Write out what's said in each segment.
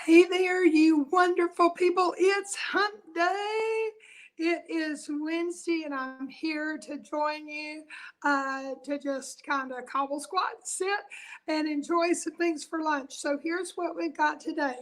Hey there, you wonderful people. It's Hump Day. It is Wednesday, and I'm here to join you to just kind of cobble squat, sit, and enjoy some things for lunch. So, here's what we've got today: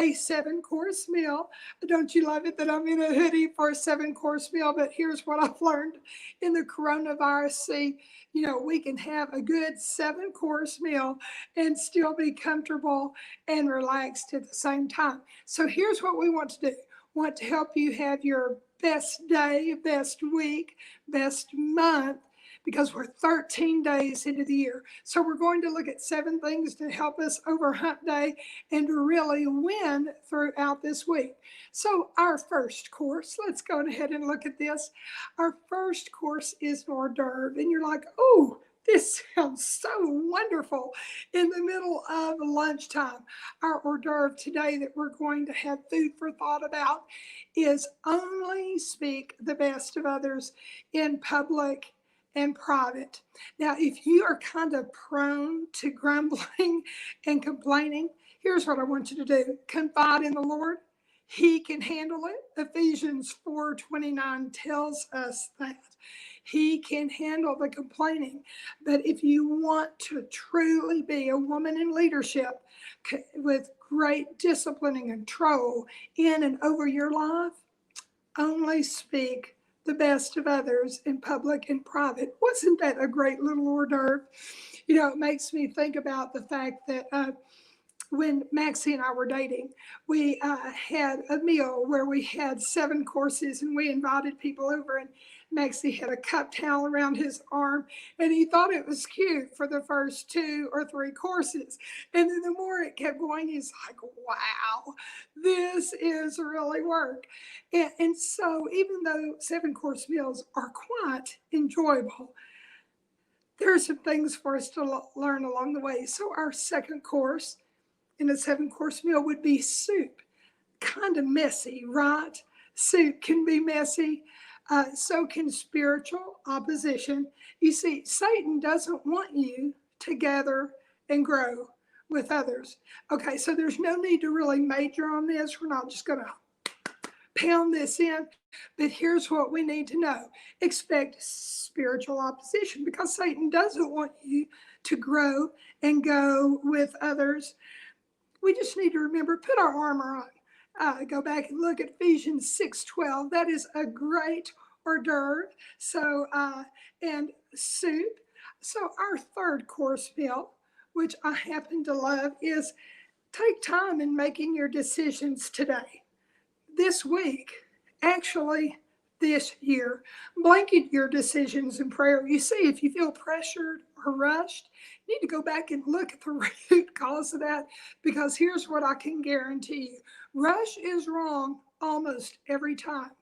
a 7 course meal. Don't you love it that I'm in a hoodie for a 7 course meal? But here's what I've learned in the coronavirus. See, we can have a good 7 course meal and still be comfortable and relaxed at the same time. So here's what we want to do. Want to help you have your best day, best week, best month, because we're 13 days into the year. So we're going to look at 7 things to help us over Hump Day and to really win throughout this week. So our first course, let's go ahead and look at this. Our first course is hors d'oeuvre. And you're like, oh, this sounds so wonderful in the middle of lunchtime. Our hors d'oeuvre today that we're going to have food for thought about is only speak the best of others in public and private. Now, if you are kind of prone to grumbling and complaining, here's what I want you to do: confide in the Lord. He can handle it. Ephesians 4:29 tells us that. He can handle the complaining. But if you want to truly be a woman in leadership with great discipline and control in and over your life, only speak the best of others in public and private. Wasn't that a great little hors d'oeuvre? It makes me think about the fact that when Maxie and I were dating, we had a meal where we had 7 courses and we invited people over, and Maxie had a cup towel around his arm, and he thought it was cute for the first 2 or 3 courses. And then the more it kept going, he's like, wow, this is really work. And so even though 7 course meals are quite enjoyable, there are some things for us to learn along the way. So our second course in a 7 course meal would be soup. Kind of messy, right? Soup can be messy. So can spiritual opposition. You see, Satan doesn't want you to gather and grow with others. Okay, so there's no need to really major on this. We're not just going to pound this in. But here's what we need to know: expect spiritual opposition, because Satan doesn't want you to grow and go with others. We just need to remember, put our armor on. Go back and look at Ephesians 6:12. That is a great hors d'oeuvre. So, and soup. So our third course meal, which I happen to love, is take time in making your decisions today, this week, actually this year. Blanket your decisions in prayer. You see, if you feel pressured or rushed, you need to go back and look at the root cause of that, because here's what I can guarantee you: rush is wrong almost every time.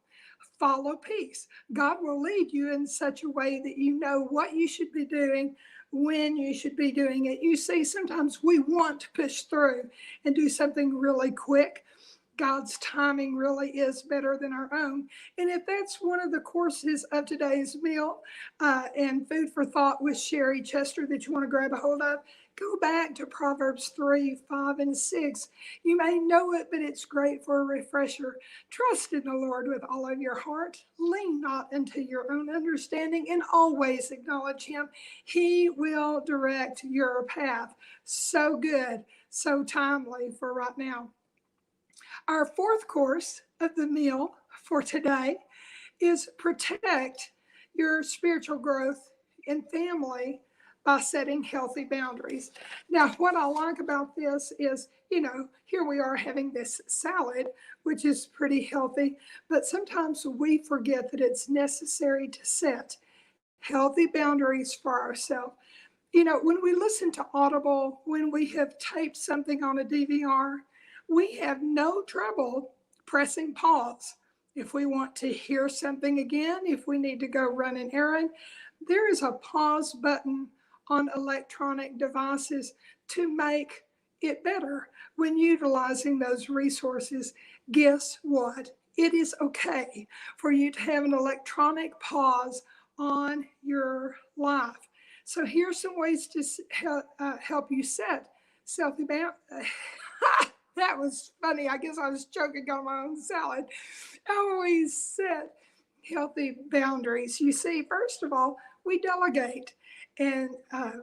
Follow peace. God will lead you in such a way that you know what you should be doing, when you should be doing it. You see, sometimes we want to push through and do something really quick. God's timing really is better than our own. And if that's one of the courses of today's meal and food for thought with Sherry Chester that you want to grab a hold of, go back to Proverbs 3, 5, and 6. You may know it, but it's great for a refresher. Trust in the Lord with all of your heart. Lean not into your own understanding, and always acknowledge Him. He will direct your path. So good, so timely for right now. Our fourth course of the meal for today is protect your spiritual growth in family by setting healthy boundaries. Now, what I like about this is, here we are having this salad, which is pretty healthy, but sometimes we forget that it's necessary to set healthy boundaries for ourselves. When we listen to Audible, when we have taped something on a DVR, we have no trouble pressing pause. If we want to hear something again, if we need to go run an errand, there is a pause button on electronic devices to make it better. When utilizing those resources, guess what? It is okay for you to have an electronic pause on your life. So here's some ways to help you set healthy boundaries. That was funny. I guess I was choking on my own salad. I always set healthy boundaries. You see, first of all, we delegate and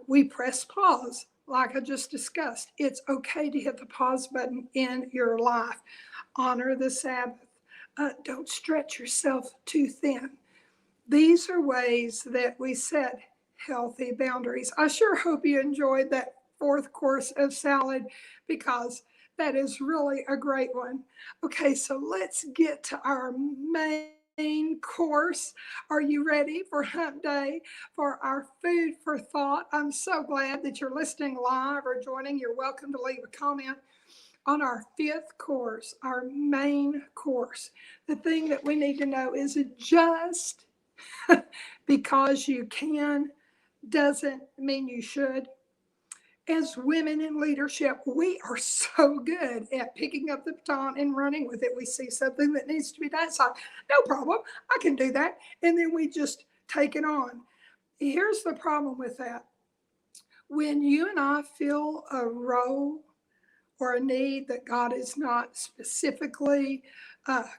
we press pause, like I just discussed. It's okay to hit the pause button in your life. Honor the Sabbath. Don't stretch yourself too thin. These are ways that we set healthy boundaries. I sure hope you enjoyed that fourth course of salad because that is really a great one. Okay, so let's get to our main course. Are you ready for Hump Day for our food for thought? I'm so glad that you're listening live or joining. You're welcome to leave a comment on our fifth course, our main course. The thing that we need to know is just because you can doesn't mean you should. As women in leadership, we are so good at picking up the baton and running with it. We see something that needs to be done. It's like, no problem, I can do that. And then we just take it on. Here's the problem with that. When you and I feel a role or a need that God has not specifically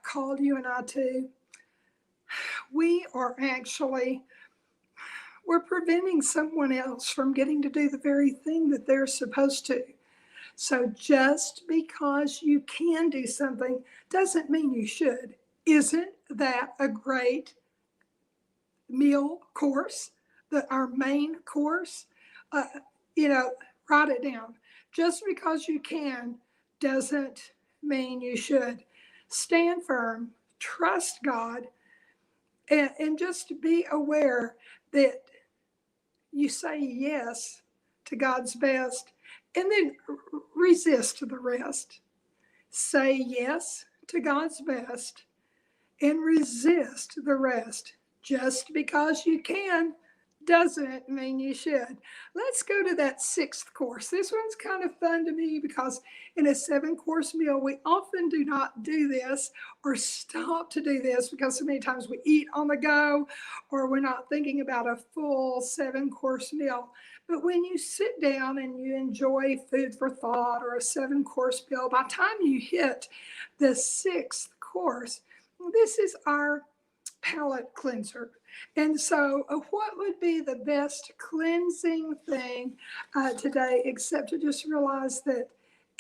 called you and I to, we are actually we're preventing someone else from getting to do the very thing that they're supposed to. So just because you can do something doesn't mean you should. Isn't that a great meal course? Our main course? Uh, you know, write it down. Just because you can doesn't mean you should. Stand firm, trust God, and just be aware that you say yes to God's best and then resist the rest. Say yes to God's best and resist the rest. Just because you can doesn't mean you should. Let's go to that sixth course. This one's kind of fun to me because in a 7-course meal, we often do not do this or stop to do this because so many times we eat on the go or we're not thinking about a full 7-course meal. But when you sit down and you enjoy food for thought or a 7-course meal, by the time you hit the sixth course, this is our palate cleanser. And so, what would be the best cleansing thing today except to just realize that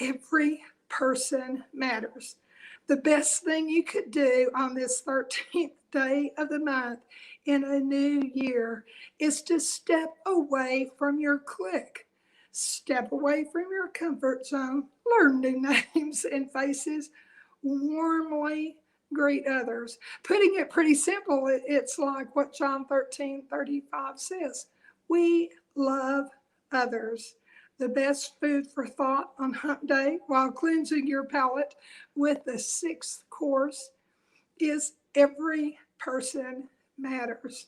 every person matters? The best thing you could do on this 13th day of the month in a new year is to step away from your clique. Step away from your comfort zone, learn new names and faces, warmly greet others. Putting it pretty simple, it's like what John 13:35 says. We love others. The best food for thought on Hump Day while cleansing your palate with the sixth course is every person matters.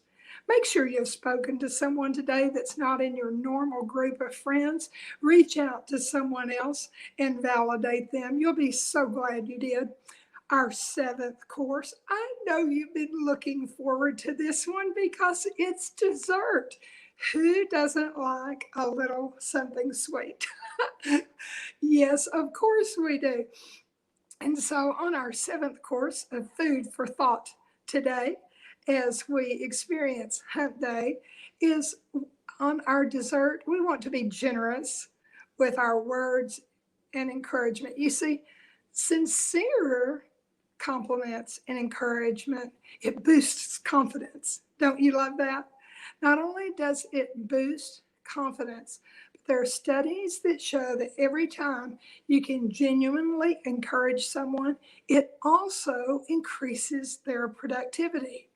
Make sure you've spoken to someone today that's not in your normal group of friends. Reach out to someone else and validate them. You'll be so glad you did. Our 7th course. I know you've been looking forward to this one because it's dessert. Who doesn't like a little something sweet? Yes, of course we do. And so, on our 7th course of food for thought today, as we experience Hump Day, is on our dessert. We want to be generous with our words and encouragement. You see, sincere compliments and encouragement, it boosts confidence. Don't you love that? Not only does it boost confidence, but there are studies that show that every time you can genuinely encourage someone, it also increases their productivity.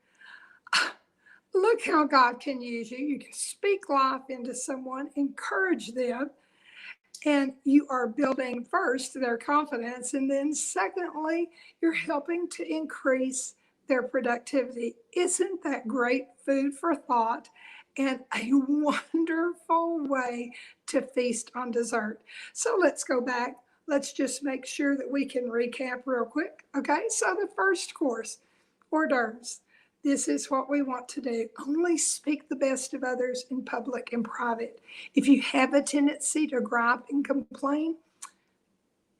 Look how God can use you. You can speak life into someone, encourage them, and you are building first their confidence. And then, secondly, you're helping to increase their productivity. Isn't that great food for thought and a wonderful way to feast on dessert? So let's go back. Let's just make sure that we can recap real quick. Okay, so the first course, hors d'oeuvres. This is what we want to do. Only speak the best of others in public and private. If you have a tendency to gripe and complain,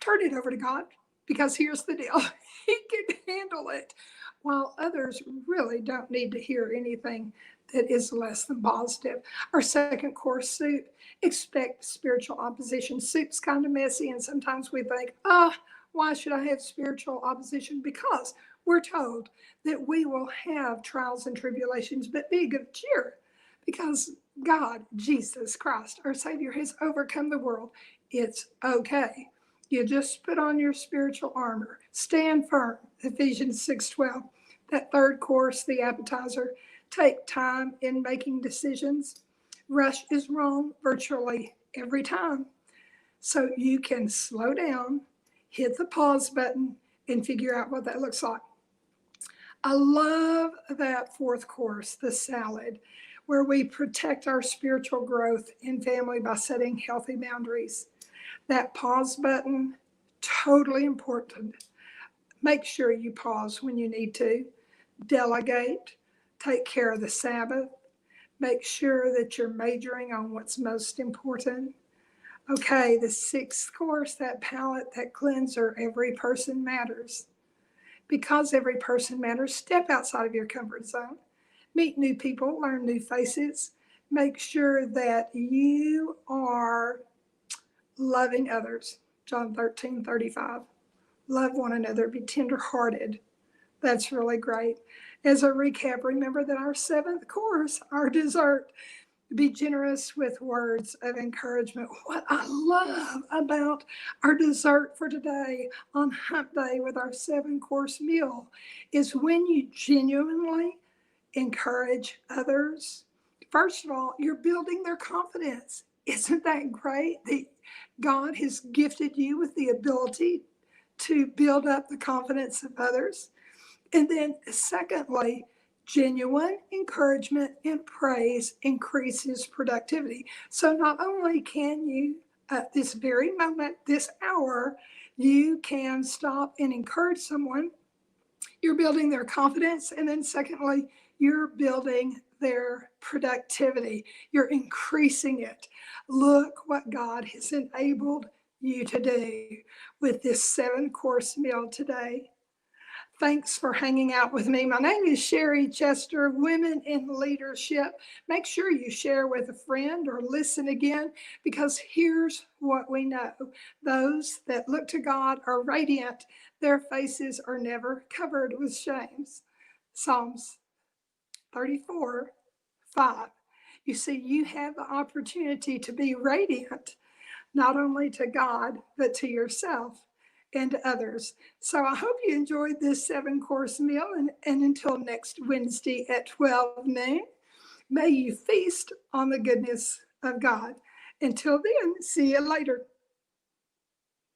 turn it over to God, because here's the deal. He can handle it, while others really don't need to hear anything that is less than positive. Our second course, soup. Expect spiritual opposition. Soup's kind of messy, and sometimes we think, why should I have spiritual opposition? Because we're told that we will have trials and tribulations, but be of good cheer, because God, Jesus Christ, our Savior, has overcome the world. It's okay. You just put on your spiritual armor. Stand firm. Ephesians 6:12. That third course, the appetizer. Take time in making decisions. Rush is wrong virtually every time. So you can slow down, hit the pause button, and figure out what that looks like. I love that fourth course, the salad, where we protect our spiritual growth in family by setting healthy boundaries. That pause button, totally important. Make sure you pause when you need to. Delegate. Take care of the Sabbath. Make sure that you're majoring on what's most important. Okay, the sixth course, that palate, that cleanser, every person matters. Because every person matters, step outside of your comfort zone. Meet new people, learn new faces. Make sure that you are loving others. John 13:35. Love one another, be tenderhearted. That's really great. As a recap, remember that our seventh course, our dessert, be generous with words of encouragement. What I love about our dessert for today on Hump Day with our 7-course meal is when you genuinely encourage others. First of all, you're building their confidence. Isn't that great that God has gifted you with the ability to build up the confidence of others? And then secondly, genuine encouragement and praise increases productivity. So not only can you, at this very moment, this hour, you can stop and encourage someone, you're building their confidence. And then secondly, you're building their productivity. You're increasing it. Look what God has enabled you to do with this 7-course meal today. Thanks for hanging out with me. My name is Sherry Chester, Women in Leadership. Make sure you share with a friend or listen again, because here's what we know. Those that look to God are radiant. Their faces are never covered with shames. Psalms 34:5. You see, you have the opportunity to be radiant, not only to God, but to yourself and to others. So I hope you enjoyed this 7-course meal. And until next Wednesday at 12 noon, may you feast on the goodness of God. Until then, see you later.